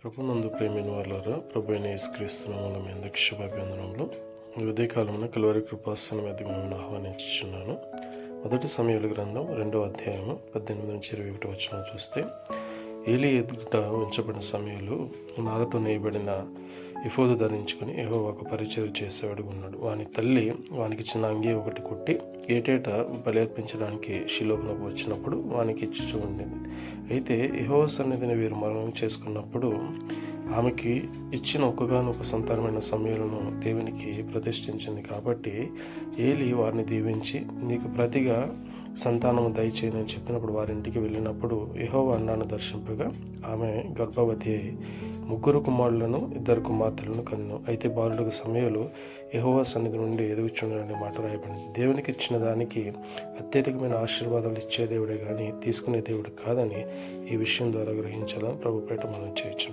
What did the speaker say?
ప్రభునందు ప్రేమిన వాళ్ళారా, ప్రభు అయిన యేసుక్రీస్తు నామమున మీ అందరికీ శుభాభివందనములు. ఈ ఉదయకాలమున కలువరి కృపాసనం వద్దకు మిమ్మల్ని ఆహ్వానించుచున్నాను. మొదటి సమూయేలు గ్రంథం 2వ అధ్యాయము 18 నుంచి 21 వచనం చూస్తే, ఏలీ ఎదుట ఉంచబడిన సమూయేలు నారతో నేయబడిన ఎఫోదు ధరించుకుని యెహోవాకు పరిచర్య చేసేవాడు ఉన్నాడు. వాని తల్లి వానికి చిన్న అంగీ ఒకటి కుట్టి ఏటేటా బలి అర్పించడానికి షిలోకునకు వచ్చినప్పుడు వానికి ఇచ్చుచూ ఉండేది. అయితే యెహోవా సన్నిధిని వీరు మరణం చేసుకున్నప్పుడు ఆమెకి ఇచ్చిన ఒక్కగానొక సంతానమైన సమూయేలును దేవునికి ప్రతిష్ఠించింది. కాబట్టి ఏలీ వారిని దీవించి, నీకు ప్రతిగా సంతానము దయచేయనని చెప్పినప్పుడు వారింటికి వెళ్ళినప్పుడు యెహోవా అన్నాను దర్శింపగా ఆమె గర్భవతి అయి 3 కుమారులను 2 కుమార్తెలను కన్నెను. అయితే బాలుడు సమూయేలు యెహోవా సన్నిధి నుండి ఎదుగుచుండనే మాట రాయబడింది. దేవునికి ఇచ్చిన దానికి అత్యధికమైన ఆశీర్వాదాలు ఇచ్చే దేవుడే కానీ తీసుకునే దేవుడు కాదని ఈ విషయం ద్వారా గ్రహించాలని ప్రభుపేట మనం చేయొచ్చు.